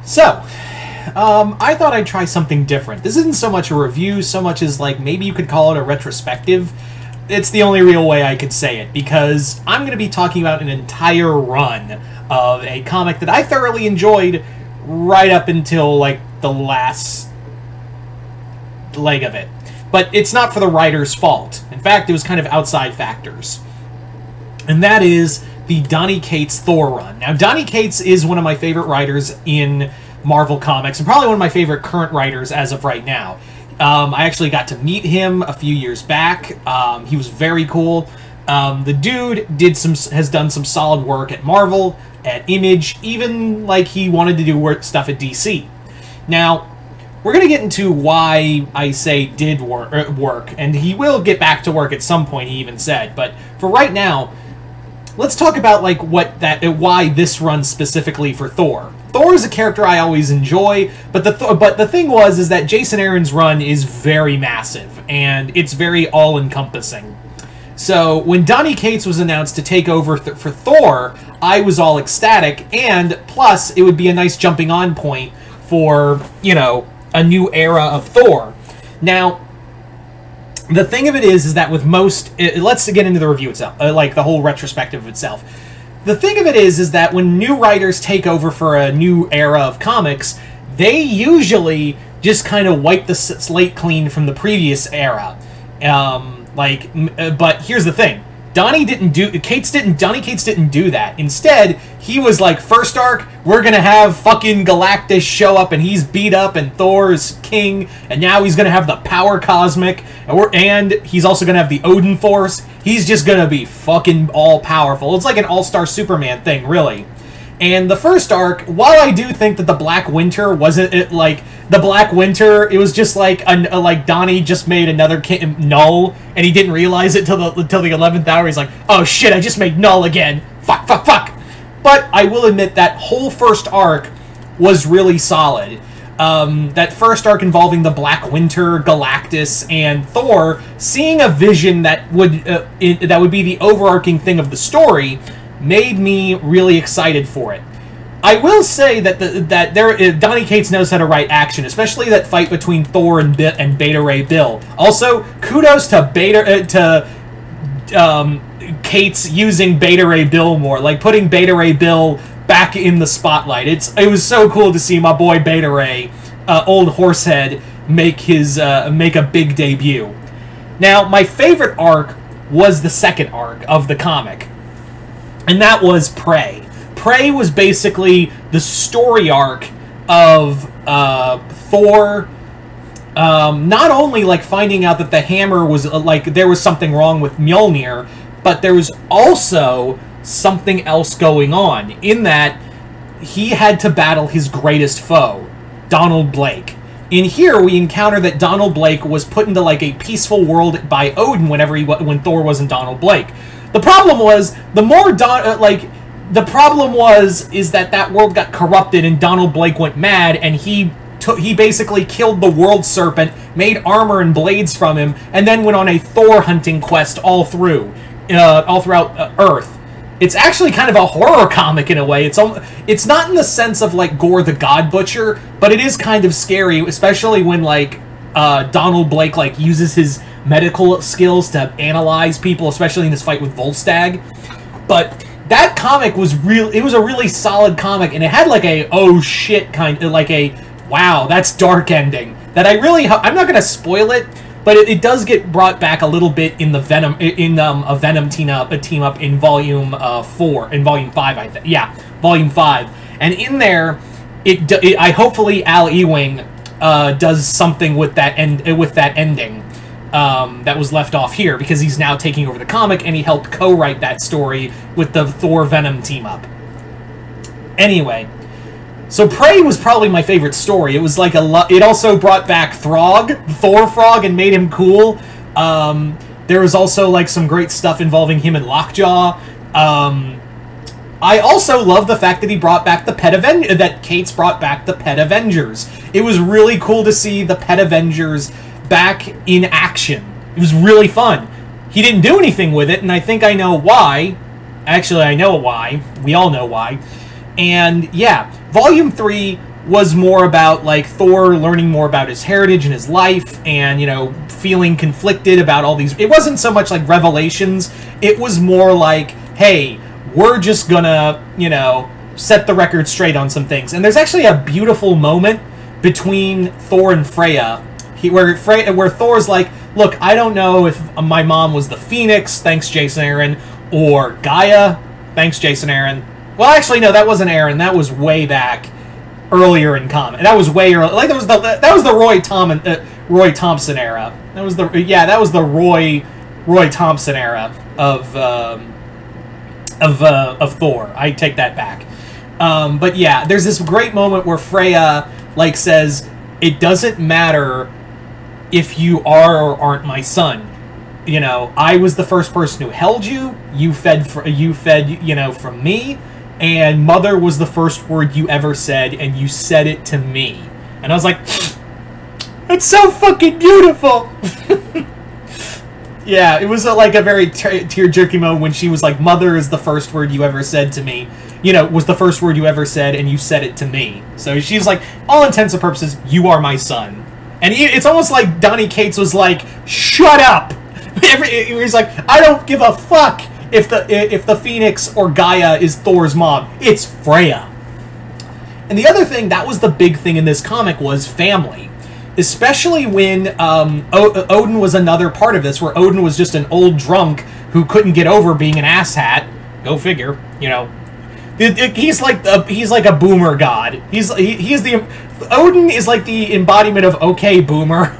So, I thought I'd try something different. This isn't so much a review, so much as, like, maybe you could call it a retrospective. It's the only real way I could say it, because I'm going to be talking about an entire run of a comic that I thoroughly enjoyed right up until, like, the last leg of it. But it's not for the writer's fault. In fact, it was kind of outside factors. And that is the Donny Cates Thor run. Now, Donny Cates is one of my favorite writers in Marvel Comics, and probably one of my favorite current writers as of right now. I actually got to meet him a few years back. He was very cool. The dude has done some solid work at Marvel, at Image, even like he wanted to do stuff at DC. Now, we're going to get into why I say did work, and he will get back to work at some point, he even said. But for right now, let's talk about like why this run specifically for Thor. Thor is a character I always enjoy, but the thing is that Jason Aaron's run is very massive, and it's very all-encompassing. So when Donny Cates was announced to take over for Thor, I was all ecstatic, and plus it would be a nice jumping-on point for, you know, a new era of Thor. Now, the thing of it is that with most... let's get into the review itself, like the whole retrospective itself. The thing of it is that when new writers take over for a new era of comics, they usually just kind of wipe the slate clean from the previous era. But here's the thing. Donny Cates didn't do that. Instead, he was like, first arc, we're gonna have fucking Galactus show up and he's beat up and Thor's king, and now he's gonna have the power cosmic, and he's also gonna have the Odin Force. He's just gonna be fucking all-powerful. It's like an all-star Superman thing, really. And the first arc, while I do think that the Black Winter wasn't it like the Black Winter, it was just like Donny just made another Null, and he didn't realize it till the 11th hour. He's like, oh shit, I just made Null again. Fuck. But I will admit that whole first arc was really solid. That first arc involving the Black Winter, Galactus, and Thor, seeing a vision that would be the overarching thing of the story, made me really excited for it. I will say that Donny Cates knows how to write action, especially that fight between Thor and Beta Ray Bill. Also, kudos to Cates using Beta Ray Bill more, like putting Beta Ray Bill back in the spotlight. It was so cool to see my boy Beta Ray, old Horsehead, make a big debut. Now, my favorite arc was the second arc of the comic, and that was Prey. Prey was basically the story arc of Thor, not only like finding out that the hammer was like there was something wrong with Mjolnir, but there was also something else going on in that he had to battle his greatest foe, Donald Blake. In here, we encounter that Donald Blake was put into like a peaceful world by Odin when Thor wasn't Donald Blake. The problem was that world got corrupted and Donald Blake went mad, and he basically killed the World Serpent, made armor and blades from him, and then went on a Thor hunting quest all throughout Earth. It's actually kind of a horror comic in a way. It's not in the sense of like Gore the God Butcher, but it is kind of scary, especially when like Donald Blake like uses his medical skills to analyze people, especially in his fight with Volstagg. But that comic was it was a really solid comic, and it had like a oh shit kind of like a wow, that's dark ending that I'm not gonna spoil it, but it does get brought back a little bit in the Venom a Venom team up in volume 4, in volume 5, I think. Yeah, volume 5. And in there I hopefully Al Ewing does something with that ending that was left off here, because he's now taking over the comic, and he helped co-write that story with the Thor Venom team up. Anyway, so Prey was probably my favorite story. It was like it also brought back Thor Frog, and made him cool. There was also like some great stuff involving him and Lockjaw. I also love the fact that he brought back that Cates brought back the Pet Avengers. It was really cool to see the Pet Avengers back in action. It was really fun. He didn't do anything with it, and I think I know why. Actually, I know why. We all know why. And yeah, Volume 3 was more about, like, Thor learning more about his heritage and his life, and, you know, feeling conflicted about all these... It wasn't so much like revelations, it was more like, hey, we're just gonna, you know, set the record straight on some things. And there's actually a beautiful moment between Thor and Freya, where Thor's like, look, I don't know if my mom was the Phoenix, thanks Jason Aaron, or Gaia, thanks Jason Aaron. Well, actually, no, that wasn't Aaron. That was way back earlier in comic. That was way early. Like that was the Roy Thompson era. That was the Roy Thompson era of Thor. I take that back. But yeah, there's this great moment where Freya like says, "It doesn't matter if you are or aren't my son. You know, I was the first person who held you. You fed, you know, from me. And mother was the first word you ever said, and you said it to me." And I was like, that's so fucking beautiful! Yeah, it was like a very tear-jerky moment when she was like, mother is the first word you ever said to me. You know, was the first word you ever said, and you said it to me. So she's like, all intents and purposes, you are my son. And it's almost like Donny Cates was like, shut up! He's like, I don't give a fuck if the Phoenix or Gaia is Thor's mom. It's Freya. And the other thing, that was the big thing in this comic, was family. Especially when Odin was another part of this, where Odin was just an old drunk who couldn't get over being an asshat. Go figure, you know. He's like a boomer god. Odin is like the embodiment of okay boomer.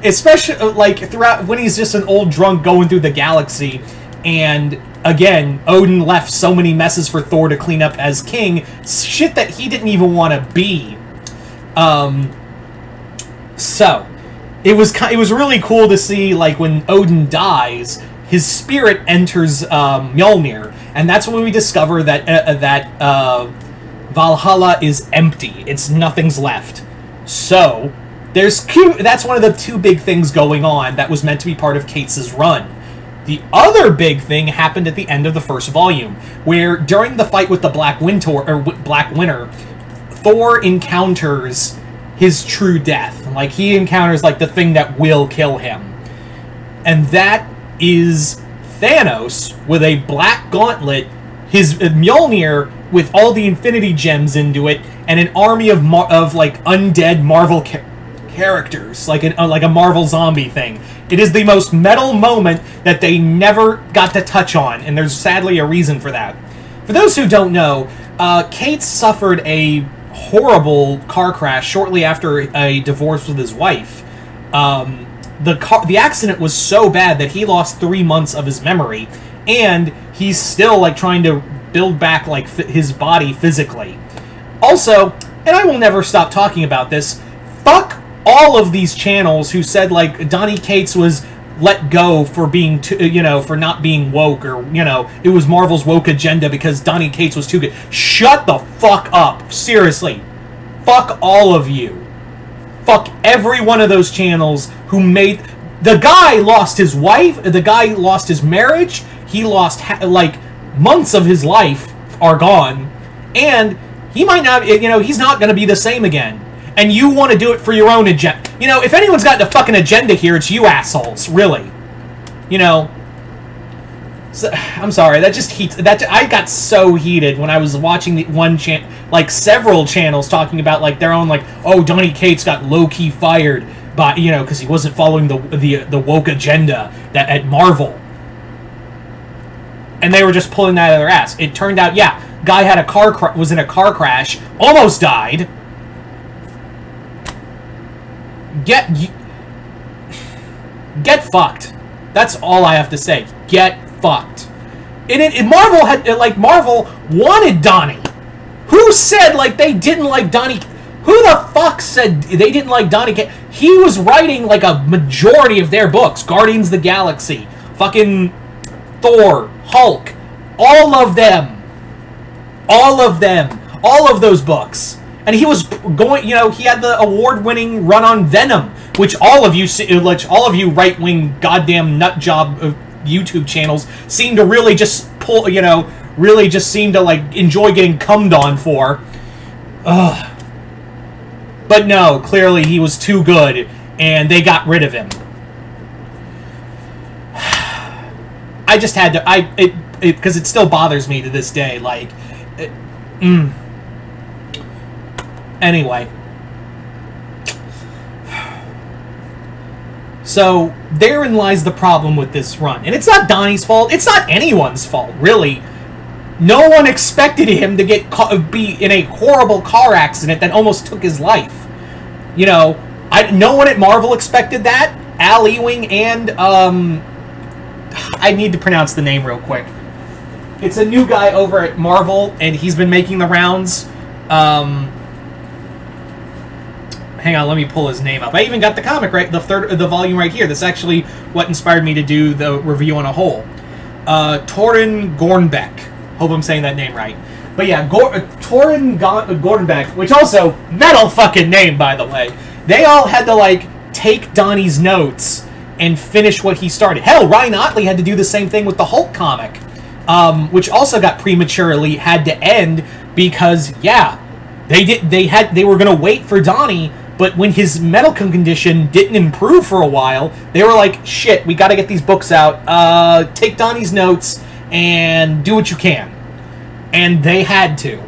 Especially like throughout when he's just an old drunk going through the galaxy. And again, Odin left so many messes for Thor to clean up as king, shit that he didn't even want to be. So it was really cool to see, like, when Odin dies, his spirit enters Mjolnir, and that's when we discover that Valhalla is empty. Nothing's left. So that's one of the two big things going on that was meant to be part of Cates' run. The other big thing happened at the end of the first volume, where during the fight with the Black Winter, Thor encounters his true death. Like, he encounters, like, the thing that will kill him. And that is Thanos with a black gauntlet, his Mjolnir with all the Infinity Gems into it, and an army of like, undead Marvel characters, like a Marvel zombie thing. It is the most metal moment that they never got to touch on, and there's sadly a reason for that. For those who don't know, Cates suffered a horrible car crash shortly after a divorce with his wife. The accident was so bad that he lost 3 months of his memory, and he's still, like, trying to build back, like, his body physically. Also, and I will never stop talking about this, fuck all of these channels who said, like, Donny Cates was let go for being for not being woke, or, you know, it was Marvel's woke agenda because Donny Cates was too good. Shut the fuck up. Seriously. Fuck all of you. Fuck every one of those channels who made... The guy lost his wife, the guy lost his marriage, he lost, like, months of his life are gone, and he might not, you know, he's not going to be the same again. And you want to do it for your own agenda. You know, if anyone's got a fucking agenda here, it's you assholes, really. You know. So, I'm sorry, that just heats... I got so heated when I was watching several channels talking about, like, their own, like, oh, Donny Cates got low-key fired by, you know, because he wasn't following the woke agenda at Marvel. And they were just pulling that out of their ass. It turned out, yeah, guy had was in a car crash, almost died. Get fucked. That's all I have to say. Get fucked. Marvel wanted Donny. Who said, like, they didn't like Donny? Who the fuck said they didn't like Donny? He was writing, like, a majority of their books. Guardians of the Galaxy, fucking Thor, Hulk, all of them. All of them. All of those books. And he was going, you know, he had the award-winning run on Venom, which all of you right-wing goddamn nutjob YouTube channels seem to really just pull, you know, really just seemed to, like, enjoy getting cummed on for. Ugh. But no, clearly he was too good, and they got rid of him. I just had to, because it still bothers me to this day, like, Anyway. So, therein lies the problem with this run. And it's not Donnie's fault, it's not anyone's fault, really. No one expected him to be in a horrible car accident that almost took his life. You know, no one at Marvel expected that. Al Ewing and, I need to pronounce the name real quick. It's a new guy over at Marvel, and he's been making the rounds. Hang on, let me pull his name up. I even got the comic the volume right here. That's actually what inspired me to do the review on a whole. Torin Gornbeck. Hope I'm saying that name right. But yeah, Torin Gornbeck, which also, metal fucking name, by the way. They all had to, like, take Donnie's notes and finish what he started. Hell, Ryan Ottley had to do the same thing with the Hulk comic, which also got prematurely had to end because, yeah, they were gonna wait for Donnie. But when his medical condition didn't improve for a while, they were like, shit, we gotta get these books out, take Donnie's notes, and do what you can. And they had to.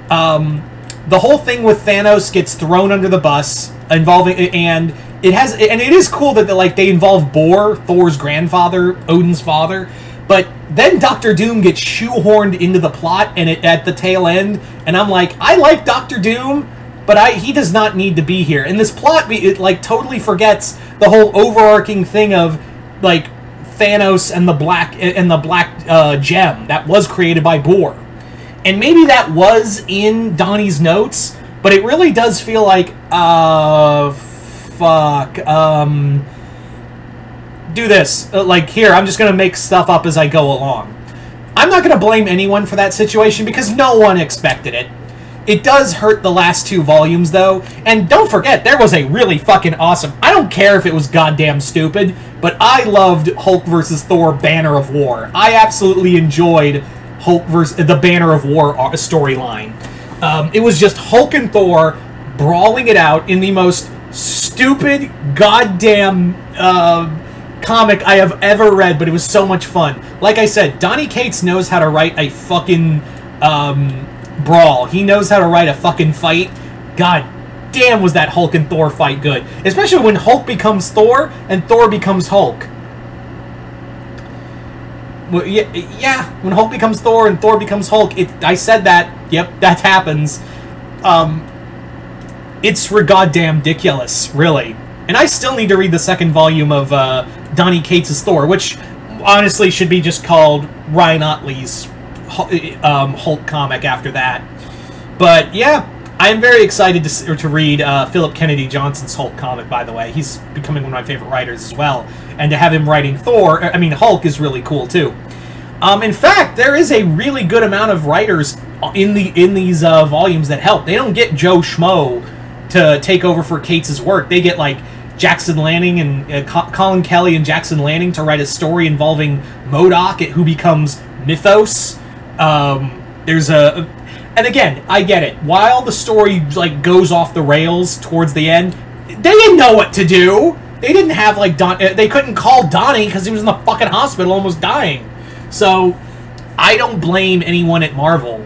The whole thing with Thanos gets thrown under the bus, and it is cool that they involve Bor, Thor's grandfather, Odin's father, but then Doctor Doom gets shoehorned into the plot and at the tail end, and I'm like, I like Doctor Doom, but he does not need to be here. And this plot, it totally forgets the whole overarching thing of, like, Thanos and the black gem that was created by Bor. And maybe that was in Donnie's notes, but it really does feel like, fuck, do this. Like, here, I'm just gonna make stuff up as I go along. I'm not gonna blame anyone for that situation, because no one expected it. It does hurt the last 2 volumes, though, and don't forget, there was a really fucking awesome... I don't care if it was goddamn stupid, but I loved Hulk vs. Thor Banner of War. I absolutely enjoyed Hulk vs. the Banner of War storyline. It was just Hulk and Thor brawling it out in the most stupid goddamn comic I have ever read, but it was so much fun. Like I said, Donny Cates knows how to write a fucking brawl. He knows how to write a fucking fight. God damn, was that Hulk and Thor fight good. Especially when Hulk becomes Thor and Thor becomes Hulk. Well, yeah, when Hulk becomes Thor and Thor becomes Hulk, I said that. Yep, that happens. It's goddamn ridiculous, really. And I still need to read the second volume of Donny Cates' Thor, which honestly should be just called Ryan Ottley's Hulk comic after that. But yeah, I am very excited to read Philip Kennedy Johnson's Hulk comic, by the way. He's becoming one of my favorite writers as well. And to have him writing Hulk is really cool too. In fact, there is a really good amount of writers in these volumes that help. They don't get Joe Schmo to take over for Cates' work. They get, like, Jackson Lanning and Colin Kelly and Jackson Lanning to write a story involving MODOK, who becomes Mythos. And again, I get it. While the story, like, goes off the rails towards the end, they didn't know what to do. They didn't have, like, they couldn't call Donnie because he was in the fucking hospital almost dying. So, I don't blame anyone at Marvel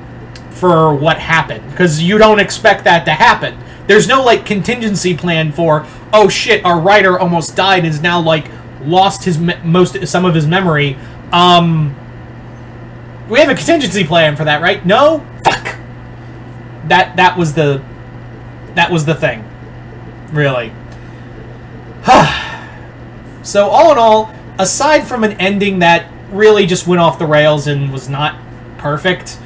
for what happened, because you don't expect that to happen. There's no, like, contingency plan for, oh shit, our writer almost died and is now, like, lost some of his memory. We have a contingency plan for that, right? No? Fuck! That was the thing. Really. So, all in all, aside from an ending that really just went off the rails and was not perfect,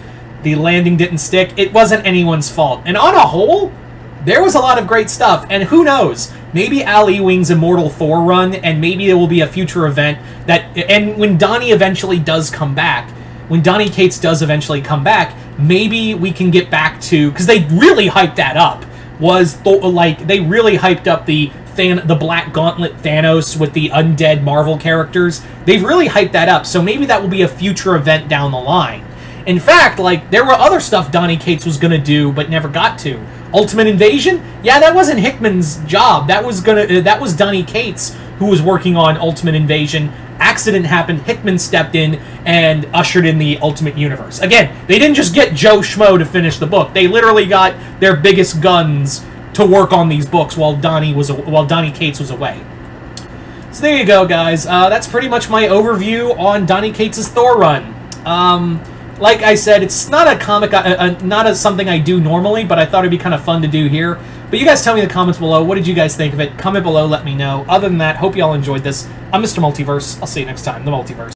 the landing didn't stick, it wasn't anyone's fault. And on a whole, there was a lot of great stuff, and who knows, maybe Al Ewing's Immortal Thor run, and maybe there will be a future event and when Donnie eventually does come back, when Donny Cates does eventually come back, maybe we can get back to, because they really hyped that up, they really hyped up the Black Gauntlet Thanos with the undead Marvel characters. They've really hyped that up, so maybe that will be a future event down the line. In fact, like, there were other stuff Donny Cates was gonna do, but never got to. Ultimate Invasion? Yeah, that wasn't Hickman's job. That was Donny Cates who was working on Ultimate Invasion. Accident happened, Hickman stepped in and ushered in the Ultimate Universe. Again, they didn't just get Joe Schmo to finish the book. They literally got their biggest guns to work on these books while Donny Cates was away. So there you go, guys. That's pretty much my overview on Donny Cates' Thor run. Like I said, it's not a comic, not something I do normally, but I thought it'd be kind of fun to do here. But you guys tell me in the comments below, what did you guys think of it? Comment below, let me know. Other than that, hope you all enjoyed this. I'm Mr. Multiverse. I'll see you next time. The Multiverse.